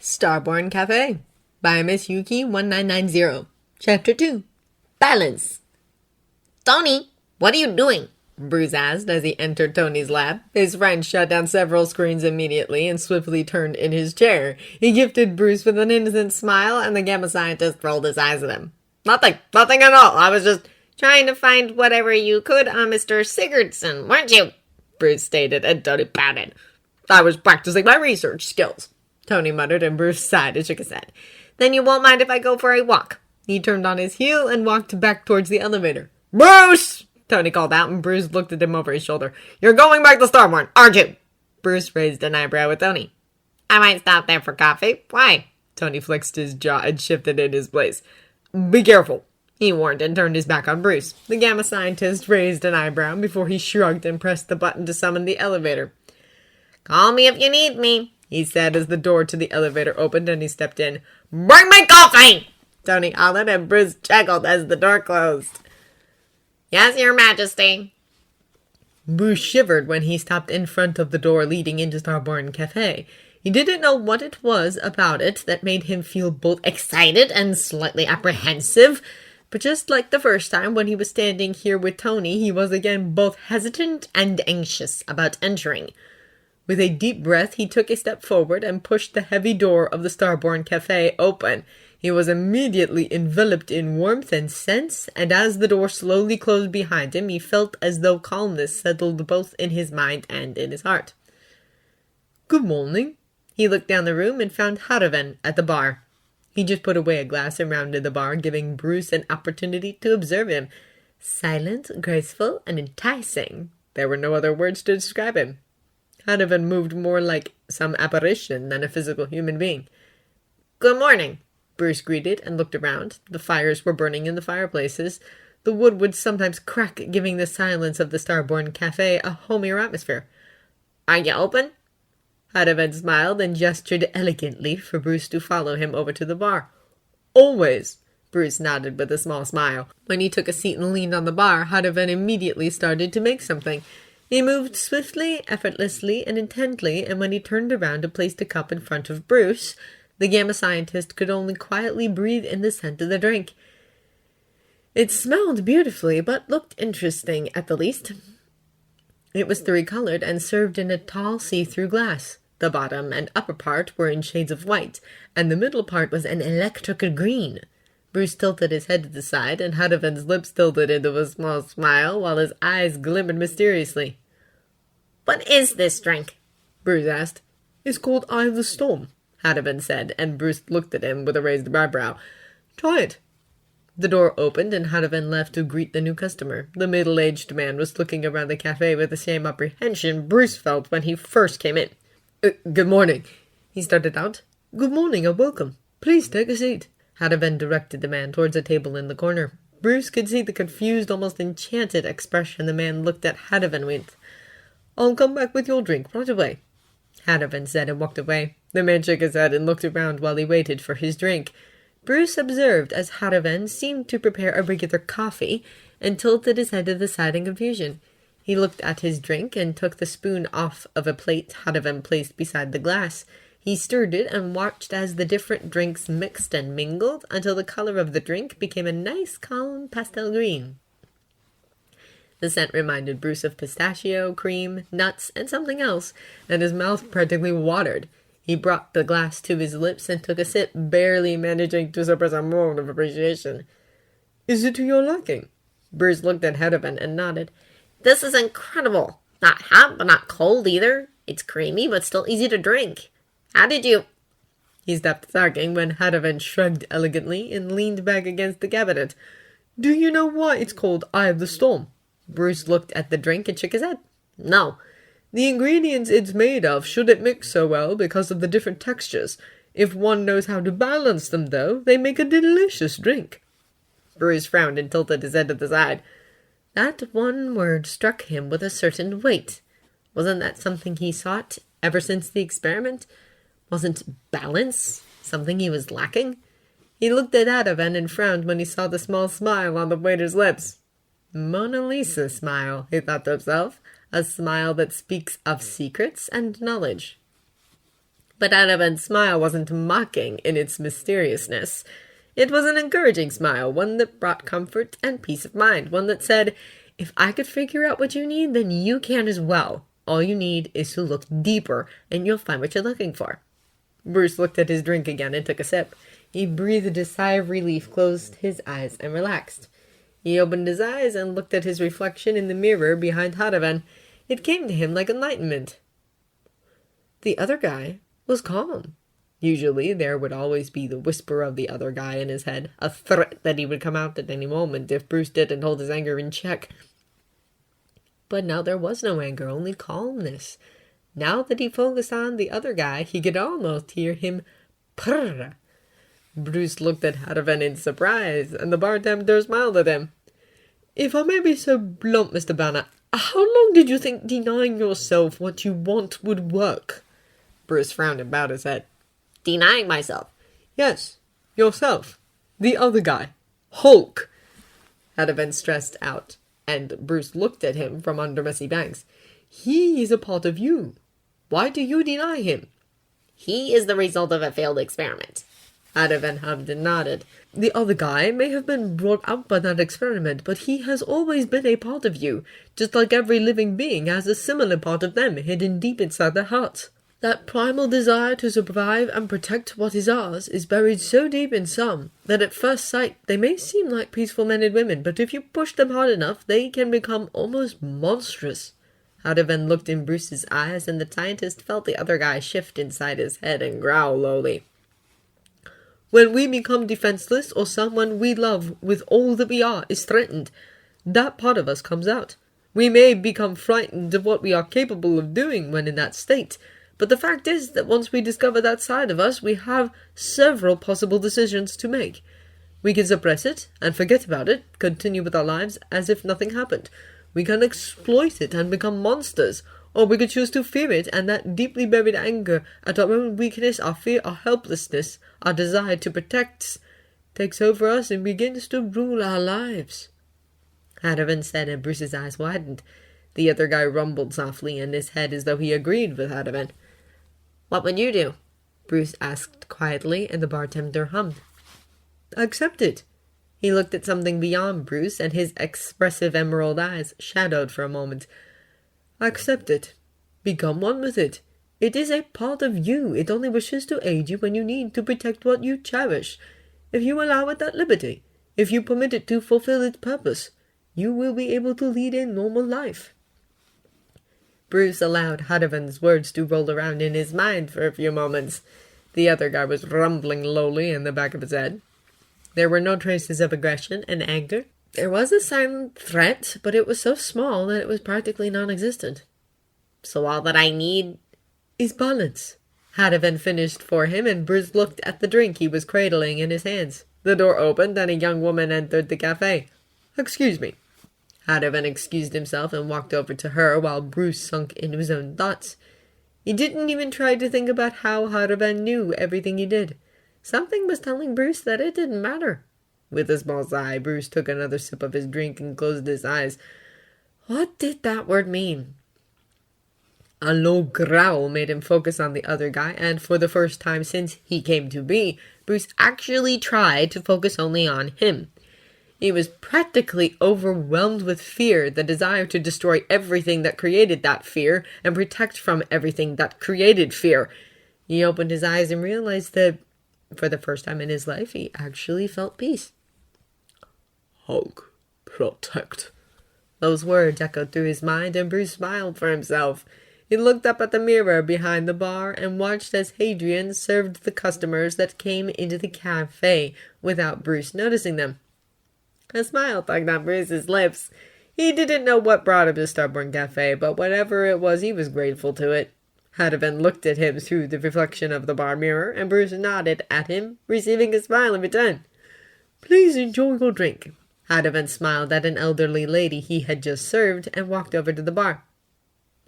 Starborn Café by Miss Yuki 1990. Chapter 2. Balance. Tony, what are you doing? Bruce asked as he entered Tony's lab. His friend shut down several screens immediately and swiftly turned in his chair. He gifted Bruce with an innocent smile, and the gamma scientist rolled his eyes at him. Nothing at all. I was just trying to find whatever you could on Mr. Sigurdsson, weren't you? Bruce stated, and Tony pouted. I was practicing my research skills, Tony muttered, and Bruce sighed and shook his head. Then you won't mind if I go for a walk. He turned on his heel and walked back towards the elevator. Bruce! Tony called out, and Bruce looked at him over his shoulder. You're going back to Starborn, aren't you? Bruce raised an eyebrow at Tony. I might stop there for coffee. Why? Tony flexed his jaw and shifted in his place. Be careful, he warned, and turned his back on Bruce. The gamma scientist raised an eyebrow before he shrugged and pressed the button to summon the elevator. Call me if you need me, he said as the door to the elevator opened and he stepped in. Bring my coffee! Tony hollered, and Bruce chuckled as the door closed. Yes, Your Majesty. Bruce shivered when he stopped in front of the door leading into Starborn Café. He didn't know what it was about it that made him feel both excited and slightly apprehensive, but just like the first time when he was standing here with Tony, he was again both hesitant and anxious about entering. With a deep breath, he took a step forward and pushed the heavy door of the Starborn Café open. He was immediately enveloped in warmth and scents, and as the door slowly closed behind him, he felt as though calmness settled both in his mind and in his heart. Good morning. He looked down the room and found Haraven at the bar. He just put away a glass and rounded the bar, giving Bruce an opportunity to observe him. Silent, graceful, and enticing. There were no other words to describe him. Haraven moved more like some apparition than a physical human being. Good morning, Bruce greeted and looked around. The fires were burning in the fireplaces. The wood would sometimes crack, giving the silence of the Starborn Café a homier atmosphere. Are you open? Haraven smiled and gestured elegantly for Bruce to follow him over to the bar. Always, Bruce nodded with a small smile. When he took a seat and leaned on the bar, Haraven immediately started to make something. He moved swiftly, effortlessly, and intently, and when he turned around and placed a cup in front of Bruce, the gamma scientist could only quietly breathe in the scent of the drink. It smelled beautifully, but looked interesting at the least. It was three-colored and served in a tall see-through glass. The bottom and upper part were in shades of white, and the middle part was an electric green. Bruce tilted his head to the side, and Haraven's lips tilted into a small smile, while his eyes glimmered mysteriously. What is this drink? Bruce asked. It's called Eye of the Storm, Haraven said, and Bruce looked at him with a raised eyebrow. Try it. The door opened, and Haraven left to greet the new customer. The middle-aged man was looking around the cafe with the same apprehension Bruce felt when he first came in. Good morning, he started out. Good morning and welcome. Please take a seat. Haraven directed the man towards a table in the corner. Bruce could see the confused, almost enchanted expression the man looked at Haraven with. I'll come back with your drink right away, Haraven said and walked away. The man shook his head and looked around while he waited for his drink. Bruce observed as Haraven seemed to prepare a regular coffee and tilted his head to the side in confusion. He looked at his drink and took the spoon off of a plate Haraven placed beside the glass. He stirred it and watched as the different drinks mixed and mingled until the color of the drink became a nice, calm pastel green. The scent reminded Bruce of pistachio, cream, nuts, and something else, and his mouth practically watered. He brought the glass to his lips and took a sip, barely managing to suppress a moan of appreciation. Is it to your liking? Bruce looked at Haraven and nodded. This is incredible. Not hot, but not cold either. It's creamy, but still easy to drink. How did you... He stopped talking when Haraven shrugged elegantly and leaned back against the cabinet. Do you know why it's called Eye of the Storm? Bruce looked at the drink and shook his head. No. The ingredients it's made of shouldn't mix so well because of the different textures. If one knows how to balance them, though, they make a delicious drink. Bruce frowned and tilted his head to the side. That one word struck him with a certain weight. Wasn't that something he sought ever since the experiment? Wasn't balance something he was lacking? He looked at Haraven and frowned when he saw the small smile on the waiter's lips. Mona Lisa smile, he thought to himself, a smile that speaks of secrets and knowledge. But Annabeth's smile wasn't mocking in its mysteriousness. It was an encouraging smile, one that brought comfort and peace of mind, one that said, if I could figure out what you need, then you can as well. All you need is to look deeper, and you'll find what you're looking for. Bruce looked at his drink again and took a sip. He breathed a sigh of relief, closed his eyes, and relaxed. He opened his eyes and looked at his reflection in the mirror behind Hardavan. It came to him like enlightenment. The other guy was calm. Usually there would always be the whisper of the other guy in his head, a threat that he would come out at any moment if Bruce didn't hold his anger in check. But now there was no anger, only calmness. Now that he focused on the other guy, he could almost hear him purr. Bruce looked at Hardavan in surprise, and the bartender smiled at him. If I may be so blunt, Mr. Banner, how long did you think denying yourself what you want would work? Bruce frowned and bowed his head. Denying myself? Yes, yourself. The other guy. Hulk. Hardavan stressed out, and Bruce looked at him from under messy bangs. He is a part of you. Why do you deny him? He is the result of a failed experiment. Hardavan hummed and nodded. The other guy may have been brought out by that experiment, but he has always been a part of you, just like every living being has a similar part of them hidden deep inside their hearts. That primal desire to survive and protect what is ours is buried so deep in some that at first sight they may seem like peaceful men and women, but if you push them hard enough, they can become almost monstrous. Hardavan looked in Bruce's eyes, and the scientist felt the other guy shift inside his head and growl lowly. When we become defenseless, or someone we love with all that we are is threatened, that part of us comes out. We may become frightened of what we are capable of doing when in that state, but the fact is that once we discover that side of us, we have several possible decisions to make. We can suppress it and forget about it, continue with our lives as if nothing happened. We can exploit it and become monsters, or we could choose to fear it, and that deeply buried anger at our own weakness, our fear, our helplessness, our desire to protect, takes over us and begins to rule our lives. Hardavan said, and Bruce's eyes widened. The other guy rumbled softly in his head as though he agreed with Hardavan. What would you do? Bruce asked quietly, and the bartender hummed. Accept it. He looked at something beyond Bruce, and his expressive emerald eyes shadowed for a moment. Accept it. Become one with it. It is a part of you. It only wishes to aid you when you need to protect what you cherish. If you allow it that liberty, if you permit it to fulfill its purpose, you will be able to lead a normal life. Bruce allowed Hardavan's words to roll around in his mind for a few moments. The other guy was rumbling lowly in the back of his head. There were no traces of aggression and anger. There was a silent threat, but it was so small that it was practically non-existent. So all that I need is balance. Hardavan finished for him, and Bruce looked at the drink he was cradling in his hands. The door opened, and a young woman entered the cafe. Excuse me. Hardavan excused himself and walked over to her while Bruce sunk into his own thoughts. He didn't even try to think about how Hardavan knew everything he did. Something was telling Bruce that it didn't matter. With a small sigh, Bruce took another sip of his drink and closed his eyes. What did that word mean? A low growl made him focus on the other guy, and for the first time since he came to be, Bruce actually tried to focus only on him. He was practically overwhelmed with fear, the desire to destroy everything that created that fear and protect from everything that created fear. He opened his eyes and realized that, for the first time in his life, he actually felt peace. Hulk, protect. Those words echoed through his mind, and Bruce smiled for himself. He looked up at the mirror behind the bar and watched as Hadrian served the customers that came into the cafe without Bruce noticing them. A smile tugged on Bruce's lips. He didn't know what brought him to Starborn Café, but whatever it was, he was grateful to it. Hardavan looked at him through the reflection of the bar mirror, and Bruce nodded at him, receiving a smile in return. Please enjoy your drink. Hardavan smiled at an elderly lady he had just served and walked over to the bar.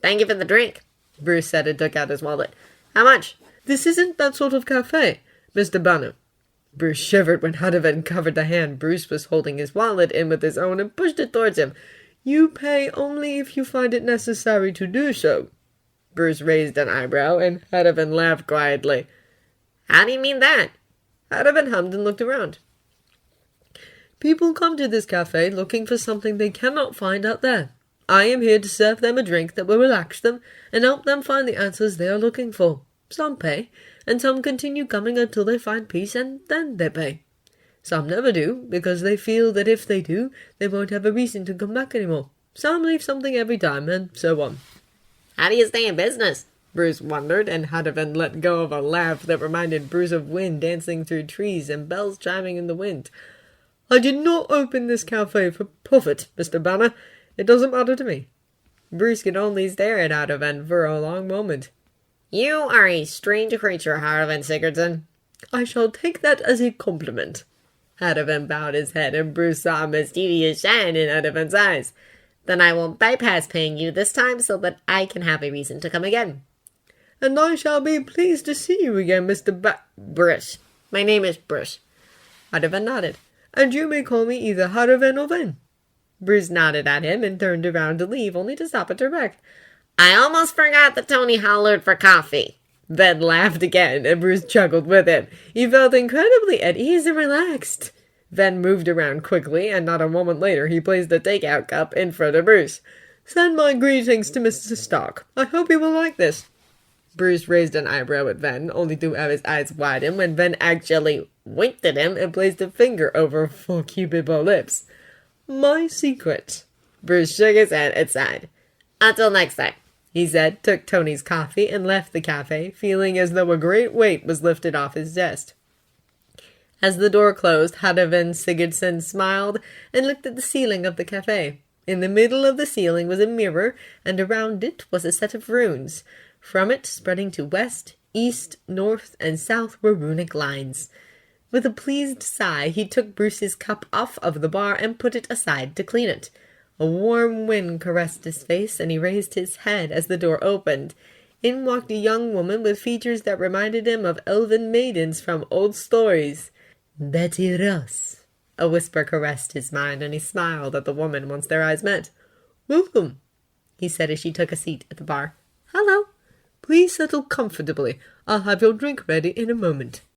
Thank you for the drink, Bruce said and took out his wallet. How much? This isn't that sort of cafe, Mr. Banner. Bruce shivered when Hardavan covered the hand Bruce was holding his wallet in with his own and pushed it towards him. You pay only if you find it necessary to do so. Bruce raised an eyebrow, and Hadovan laughed quietly. How do you mean that? Hadovan hummed and looked around. People come to this cafe looking for something they cannot find out there. I am here to serve them a drink that will relax them and help them find the answers they are looking for. Some pay, and some continue coming until they find peace, and then they pay. Some never do, because they feel that if they do, they won't have a reason to come back anymore. Some leave something every time, and so on. How do you stay in business? Bruce wondered, and Hadovan let go of a laugh that reminded Bruce of wind dancing through trees and bells chiming in the wind. I did not open this cafe for profit, Mr. Banner. It doesn't matter to me. Bruce could only stare at Hadovan for a long moment. You are a strange creature, Hadovan Sigurdsson. I shall take that as a compliment. Hadovan bowed his head, and Bruce saw a mischievous shine in Hadovan's eyes. Then I will bypass paying you this time so that I can have a reason to come again. And I shall be pleased to see you again, Mr. Bruce. My name is Bruce. Hadovan nodded. And you may call me either Hadovan or Ven. Bruce nodded at him and turned around to leave, only to stop at her back. I almost forgot that Tony hollered for coffee. Ven laughed again, and Bruce chuckled with him. He felt incredibly at ease and relaxed. Ven moved around quickly, and not a moment later he placed a takeout cup in front of Bruce. Send my greetings to Mr. Stark. I hope he will like this. Bruce raised an eyebrow at Ven, only to have his eyes widen when Ven actually winked at him and placed a finger over full cupid's lips. My secret. Bruce shook his head and sighed. Until next time, he said, took Tony's coffee, and left the cafe, feeling as though a great weight was lifted off his chest. As the door closed, Hadovan Sigurdsson smiled and looked at the ceiling of the cafe. In the middle of the ceiling was a mirror, and around it was a set of runes. From it, spreading to west, east, north, and south, were runic lines. With a pleased sigh, he took Bruce's cup off of the bar and put it aside to clean it. A warm wind caressed his face, and he raised his head as the door opened. In walked a young woman with features that reminded him of elven maidens from old stories. Betty Ross. A whisper caressed his mind, and he smiled at the woman once their eyes met. Welcome, he said as she took a seat at the bar. Hello. Please settle comfortably. I'll have your drink ready in a moment.